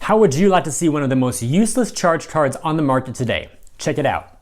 How would you like to see one of the most useless charge cards on the market today? Check it out.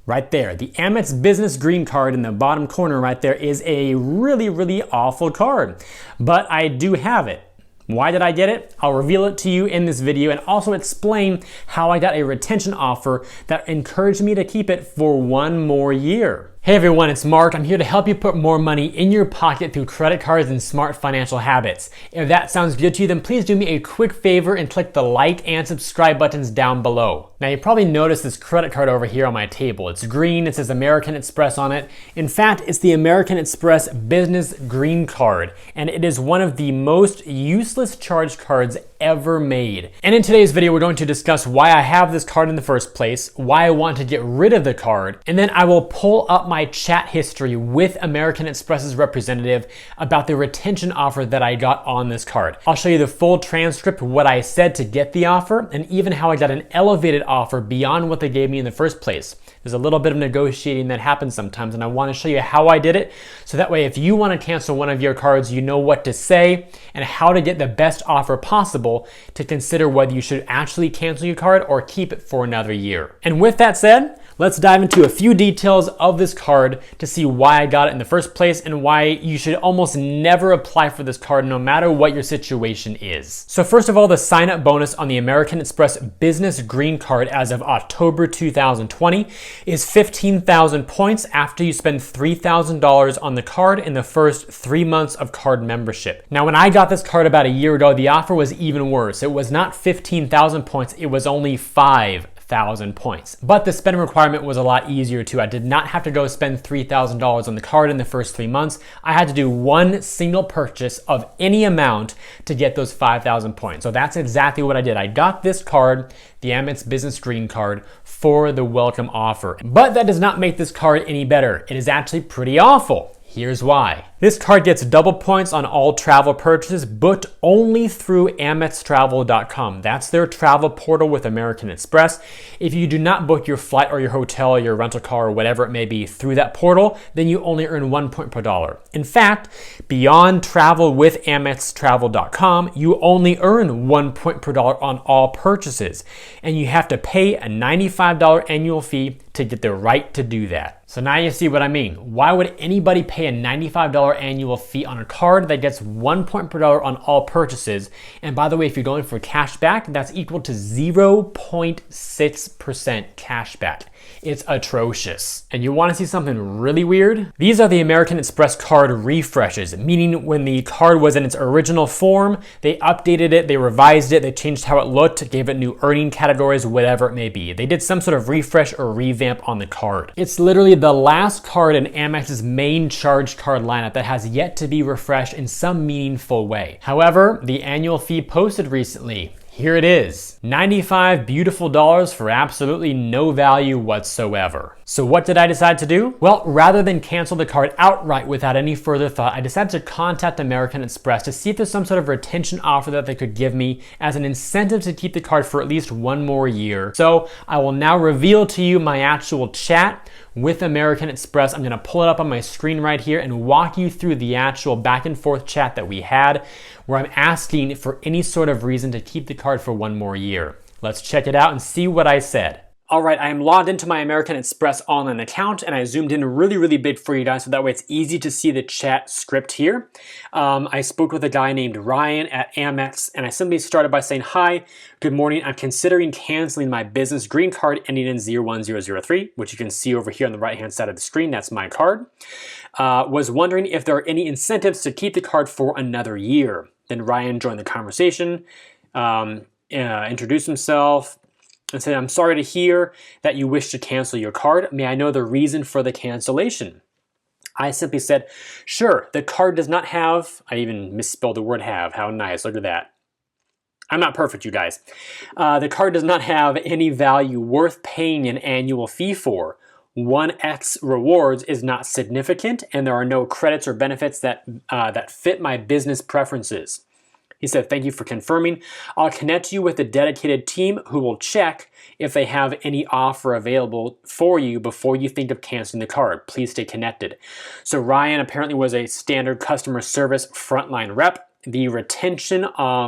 Right there, the Amex Business Green card in the bottom corner right there is a really awful card. But I do have it. Why did I get it? I'll reveal it to you in this video and also explain how I got a retention offer that encouraged me to keep it for one more year. Hey everyone, it's Mark. I'm here to help you put more money in your pocket through credit cards and smart financial habits. If that sounds good to you, then please do me a quick favor and click the like and subscribe buttons down below. Now you probably noticed this credit card over here on my table. It's green, it says American Express on it. In fact, it's the American Express Business Green card, and it is one of the most useless charge cards ever made. And in today's video, we're going to discuss why I have this card in the first place, why I want to get rid of the card, and then I will pull up my chat history with American Express's representative about the retention offer that I got on this card. I'll show you the full transcript of what I said to get the offer, and even how I got an elevated offer beyond what they gave me in the first place. There's a little bit of negotiating that happens sometimes, and I want to show you how I did it, so that way if you want to cancel one of your cards, you know what to say and how to get the best offer possible to consider whether you should actually cancel your card or keep it for another year. And with that said, let's dive into a few details of this card to see why I got it in the first place and why you should almost never apply for this card no matter what your situation is. So first of all, the sign-up bonus on the American Express Business Green card as of October 2020 is 15,000 points after you spend $3,000 on the card in the first 3 months of card membership. Now, when I got this card about a year ago, the offer was even worse. It was not 15,000 points, it was only 5,000 points. But the spending requirement was a lot easier too. I did not have to go spend $3,000 on the card in the first 3 months. I had to do one single purchase of any amount to get those 5,000 points. So that's exactly what I did. I got this card, the Amex Business Green card, for the welcome offer. But that does not make this card any better. It is actually pretty awful. Here's why. This card gets double points on all travel purchases, booked only through AmexTravel.com. That's their travel portal with American Express. If you do not book your flight or your hotel or your rental car or whatever it may be through that portal, then you only earn 1 point per dollar. In fact, beyond travel with AmexTravel.com, you only earn 1 point per dollar on all purchases. And you have to pay a $95 annual fee to get the right to do that. So now you see what I mean. Why would anybody pay a $95 annual fee on a card that gets 1 point per dollar on all purchases? And by the way, if you're going for cash back, that's equal to 0.6% cash back. It's atrocious. And you want to see something really weird? These are the American Express card refreshes, meaning when the card was in its original form, they updated it, they revised it, they changed how it looked, gave it new earning categories, whatever it may be. They did some sort of refresh or revamp on the card. It's literally the last card in Amex's main charge card lineup that has yet to be refreshed in some meaningful way. However, the annual fee posted recently, here it is, $95 beautiful dollars for absolutely no value whatsoever. So what did I decide to do? Well, rather than cancel the card outright without any further thought, I decided to contact American Express to see if there's some sort of retention offer that they could give me as an incentive to keep the card for at least one more year. So I will now reveal to you my actual chat with American Express. I'm gonna pull it up on my screen right here and walk you through the actual back and forth chat that we had, where I'm asking for any sort of reason to keep the card for one more year. Let's check it out and see what I said. All right, I am logged into my American Express online account, and I zoomed in really big for you guys so that way it's easy to see the chat script here. I spoke with a guy named Ryan at Amex, and I simply started by saying, "Hi, good morning. I'm considering canceling my business green card ending in 01003, which you can see over here on the right-hand side of the screen. That's my card. Was wondering if there are any incentives to keep the card for another year." Then Ryan joined the conversation, introduced himself, and said, "I'm sorry to hear that you wish to cancel your card. May I know the reason for the cancellation?" I simply said, "Sure, the card does not have," I even misspelled the word have, how nice, look at that. I'm not perfect, you guys. "The card does not have any value worth paying an annual fee for. 1x rewards is not significant, and there are no credits or benefits that fit my business preferences." He said, "Thank you for confirming. I'll connect you with a dedicated team who will check if they have any offer available for you before you think of canceling the card. Please stay connected." So Ryan apparently was a standard customer service frontline rep. the retention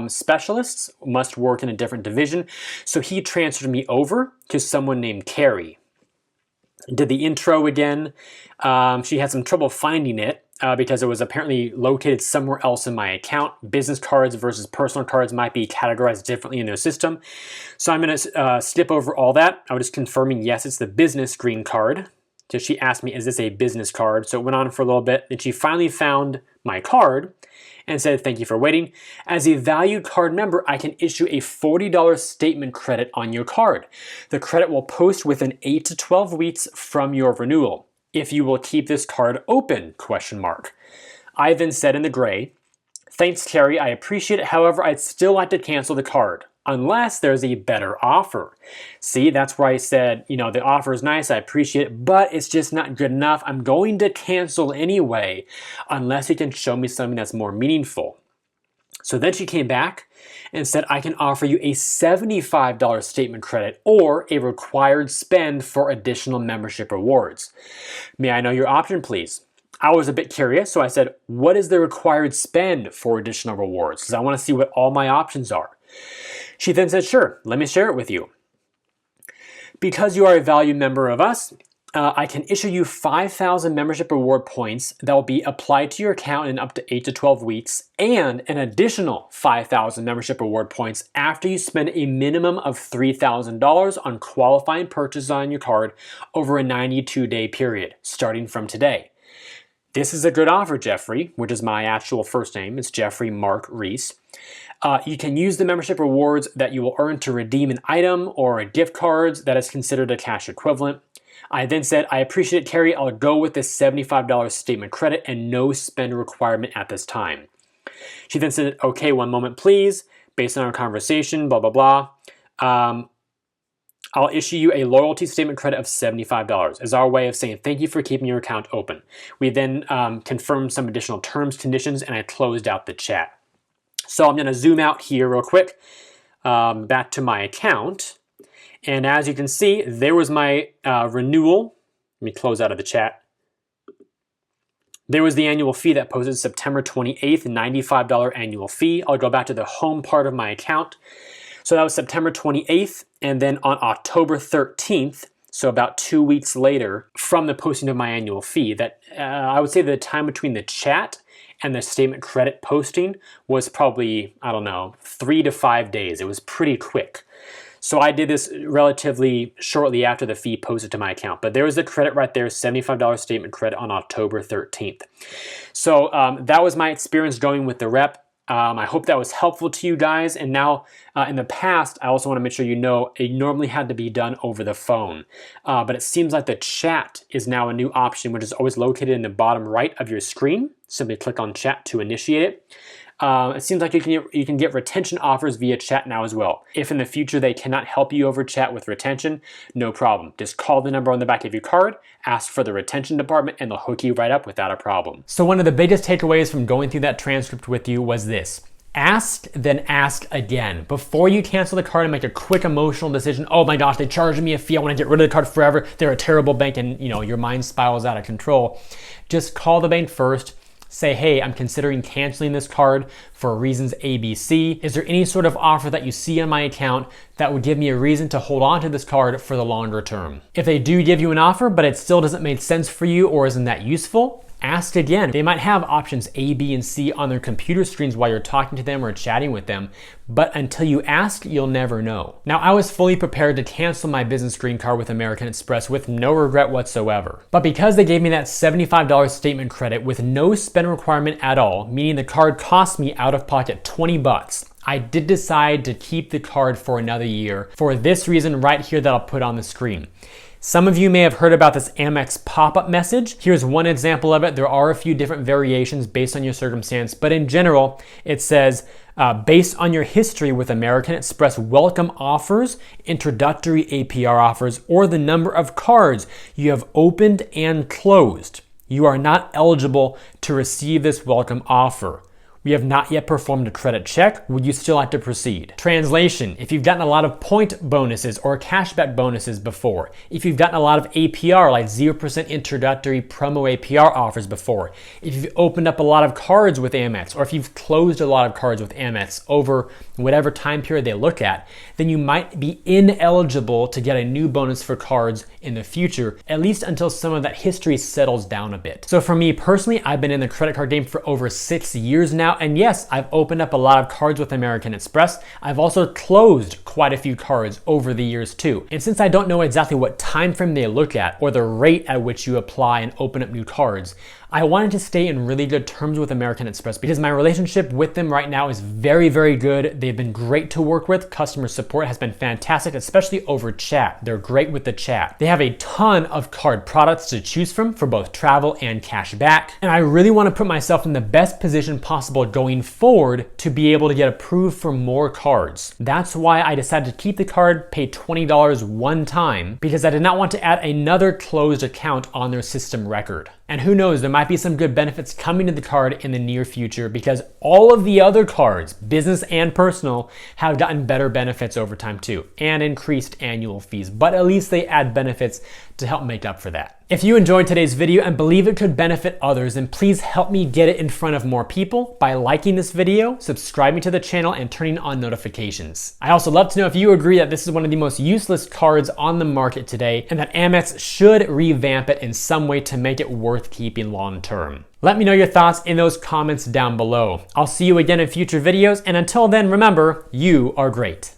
specialists must work in a different division. So he transferred me over to someone named Carrie. Did the intro again. She had some trouble finding it because it was apparently located somewhere else in my account. Business cards versus personal cards might be categorized differently in their system. So I'm going to skip over all that. I was just confirming, yes, it's the business green card. So she asked me, is this a business card? So it went on for a little bit. And she finally found my card and said, thank you for waiting. As a valued card member, I can issue a $40 statement credit on your card. The credit will post within 8 to 12 weeks from your renewal. If you will keep this card open, ? I then said in the gray, thanks, Carrie, I appreciate it. However, I'd still like to cancel the card unless there's a better offer. See, that's where I said, you know, the offer is nice, I appreciate it, but it's just not good enough. I'm going to cancel anyway, unless you can show me something that's more meaningful. So then she came back and said, I can offer you a $75 statement credit or a required spend for additional membership rewards. May I know your option, please? I was a bit curious, so I said, what is the required spend for additional rewards? Because I want to see what all my options are. She then said, sure, let me share it with you. Because you are a valued member of us, I can issue you 5,000 membership reward points that will be applied to your account in up to 8 to 12 weeks, and an additional 5,000 membership reward points after you spend a minimum of $3,000 on qualifying purchases on your card over a 92-day period, starting from today. This is a good offer, Jeffrey, which is my actual first name. It's Jeffrey Mark Reese. You can use the membership rewards that you will earn to redeem an item or a gift cards that is considered a cash equivalent. I then said, I appreciate it, Carrie. I'll go with the $75 statement credit and no spend requirement at this time. She then said, okay, one moment, please. Based on our conversation, blah, blah, blah. I'll issue you a loyalty statement credit of $75 as our way of saying thank you for keeping your account open. We then confirmed some additional terms, conditions, and I closed out the chat. So I'm going to zoom out here real quick, back to my account. And as you can see, there was my renewal. Let me close out of the chat. There was the annual fee that posted September 28th, $95 annual fee. I'll go back to the home part of my account. So that was September 28th, and then on October 13th, so about 2 weeks later from the posting of my annual fee, that I would say the time between the chat and the statement credit posting was probably, I don't know, 3 to 5 days. It was pretty quick. So I did this relatively shortly after the fee posted to my account. But there was a credit right there, $75 statement credit on October 13th. So that was my experience going with the rep. I hope that was helpful to you guys. And now in the past, I also want to make sure you know it normally had to be done over the phone. But it seems like the chat is now a new option, which is always located in the bottom right of your screen. Simply click on chat to initiate it. It seems like you can get retention offers via chat now as well. If in the future they cannot help you over chat with retention, no problem. Just call the number on the back of your card, ask for the retention department, and they'll hook you right up without a problem. So one of the biggest takeaways from going through that transcript with you was this. Ask, then ask again. Before you cancel the card and make a quick emotional decision, oh my gosh, they charged me a fee, I want to get rid of the card forever, they're a terrible bank, and your mind spirals out of control. Just call the bank first. Say, hey, I'm considering canceling this card for reasons ABC. Is there any sort of offer that you see on my account that would give me a reason to hold on to this card for the longer term? If they do give you an offer, but it still doesn't make sense for you or isn't that useful, ask again. They might have options A, B, and C on their computer screens while you're talking to them or chatting with them, but until you ask, you'll never know. Now, I was fully prepared to cancel my business green card with American Express with no regret whatsoever. But because they gave me that $75 statement credit with no spend requirement at all, meaning the card cost me out of pocket $20, I did decide to keep the card for another year for this reason right here that I'll put on the screen. Some of you may have heard about this Amex pop-up message. Here's one example of it. There are a few different variations based on your circumstance, but in general, it says, based on your history with American Express welcome offers, introductory APR offers, or the number of cards you have opened and closed, you are not eligible to receive this welcome offer. We have not yet performed a credit check. Would you still like to proceed? Translation: if you've gotten a lot of point bonuses or cashback bonuses before, if you've gotten a lot of APR, like 0% introductory promo APR offers before, if you've opened up a lot of cards with Amex, or if you've closed a lot of cards with Amex over whatever time period they look at, then you might be ineligible to get a new bonus for cards in the future, at least until some of that history settles down a bit. So for me personally, I've been in the credit card game for over 6 years now, and yes, I've opened up a lot of cards with American Express. I've also closed quite a few cards over the years too. And since I don't know exactly what time frame they look at or the rate at which you apply and open up new cards, I wanted to stay in really good terms with American Express because my relationship with them right now is very, very good. They've been great to work with. Customer support has been fantastic, especially over chat. They're great with the chat. They have a ton of card products to choose from for both travel and cash back. And I really want to put myself in the best position possible going forward to be able to get approved for more cards. That's why I decided to keep the card, pay $20 one time, because I did not want to add another closed account on their system record. And who knows, there might be some good benefits coming to the card in the near future because all of the other cards, business and personal, have gotten better benefits over time too, and increased annual fees, but at least they add benefits to help make up for that. If you enjoyed today's video and believe it could benefit others, then please help me get it in front of more people by liking this video, subscribing to the channel, and turning on notifications. I also love to know if you agree that this is one of the most useless cards on the market today and that Amex should revamp it in some way to make it worth keeping long term. Let me know your thoughts in those comments down below. I'll see you again in future videos, and until then, remember, you are great.